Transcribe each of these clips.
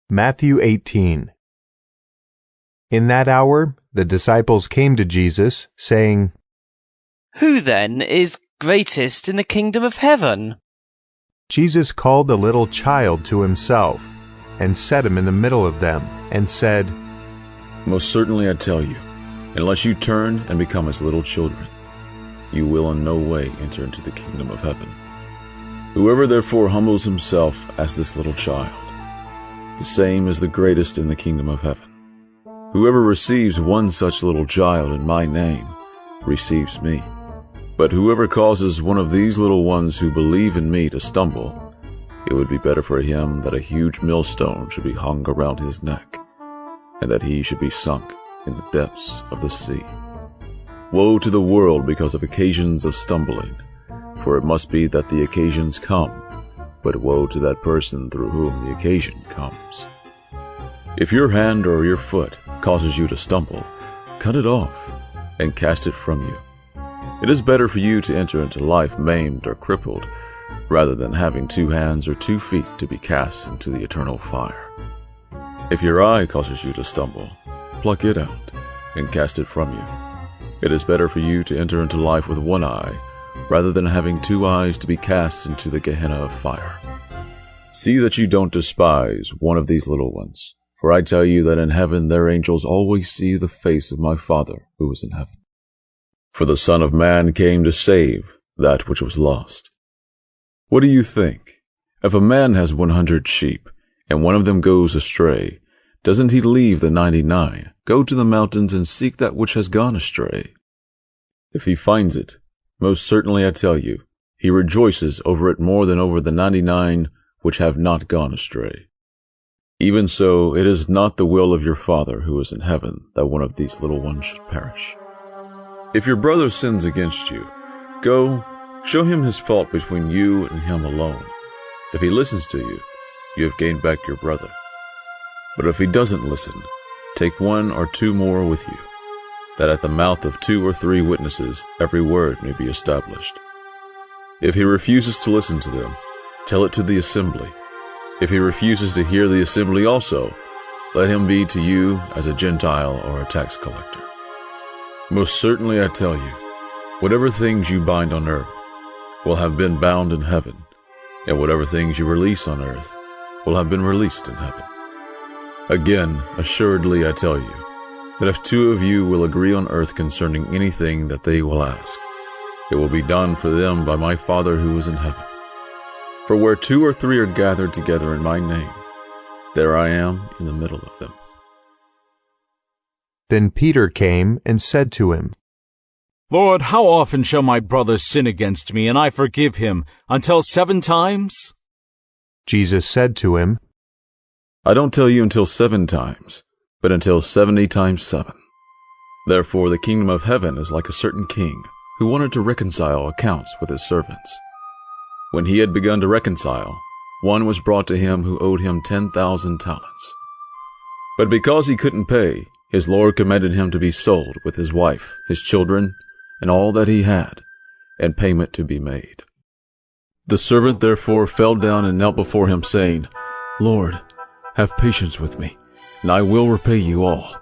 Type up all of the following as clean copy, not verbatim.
Matthew 18. In that hour the disciples came to Jesus, saying, "Who then is greatest in the kingdom of heaven?" Jesus called a little child to himself, and set him in the middle of them, and said, Most certainly I tell you, unless you turn and become as little children, you will in no way enter into the kingdom of heaven. Whoever therefore humbles himself as this little child, the same is the greatest in the kingdom of heaven. Whoever receives one such little child in my name receives me. But whoever causes one of these little ones who believe in me to stumble, it would be better for him that a huge millstone should be hung around his neck, and that he should be sunk in the depths of the sea. Woe to the world because of occasions of stumbling, for it must be that the occasions come, but woe to that person through whom the occasion comes. If your hand or your foot causes you to stumble, cut it off and cast it from you. It is better for you to enter into life maimed or crippled, rather than having 2 hands or 2 feet to be cast into the eternal fire. If your eye causes you to stumble, pluck it out and cast it from you. It is better for you to enter into life with 1 eye, rather than having 2 eyes to be cast into the Gehenna of fire. See that you don't despise one of these little ones, for I tell you that in heaven their angels always see the face of my Father who is in heaven. For the Son of Man came to save that which was lost. What do you think? If a man has 100 sheep, and one of them goes astray, doesn't he leave the 99, go to the mountains and seek that which has gone astray? If he finds it, most certainly I tell you, he rejoices over it more than over the 99 which have not gone astray. Even so, it is not the will of your Father who is in heaven that one of these little ones should perish. If your brother sins against you, go, show him his fault between you and him alone. If he listens to you, you have gained back your brother. But if he doesn't listen, take 1 or 2 more with you, that at the mouth of 2 or 3 witnesses every word may be established. If he refuses to listen to them, tell it to the assembly. If he refuses to hear the assembly also, let him be to you as a Gentile or a tax collector. Most certainly I tell you, whatever things you bind on earth will have been bound in heaven, and whatever things you release on earth will have been released in heaven. Again, assuredly I tell you, that if 2 of you will agree on earth concerning anything that they will ask, it will be done for them by my Father who is in heaven. For where 2 or 3 are gathered together in my name, there I am in the middle of them. Then Peter came and said to him, Lord, how often shall my brother sin against me, and I forgive him? Until 7 times? Jesus said to him, I don't tell you until 7 times, but until 70 times 7. Therefore the kingdom of heaven is like a certain king who wanted to reconcile accounts with his servants. When he had begun to reconcile, one was brought to him who owed him 10,000 talents. But because he couldn't pay, his Lord commanded him to be sold with his wife, his children, and all that he had, and payment to be made. The servant therefore fell down and knelt before him, saying, Lord, have patience with me, and I will repay you all.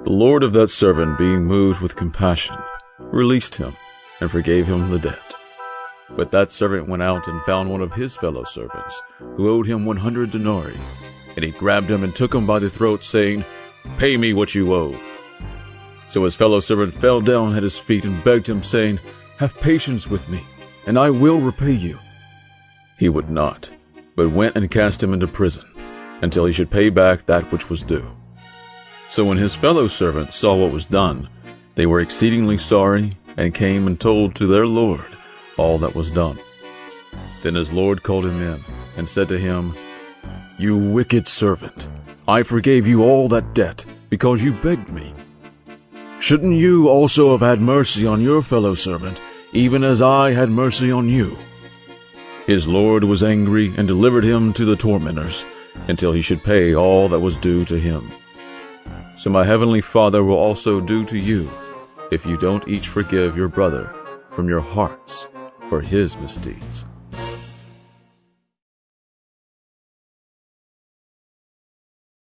The Lord of that servant, being moved with compassion, released him and forgave him the debt. But that servant went out and found one of his fellow servants, who owed him 100 denarii, and he grabbed him and took him by the throat, saying, Pay me what you owe. So his fellow servant fell down at his feet and begged him, saying, Have patience with me, and I will repay you. He would not, but went and cast him into prison, until he should pay back that which was due. So when his fellow servants saw what was done, they were exceedingly sorry, and came and told to their Lord all that was done. Then his Lord called him in, and said to him, You wicked servant, I forgave you all that debt, because you begged me. Shouldn't you also have had mercy on your fellow servant, even as I had mercy on you? His Lord was angry, and delivered him to the tormentors, until he should pay all that was due to him. So my heavenly Father will also do to you, if you don't each forgive your brother from your hearts for his misdeeds.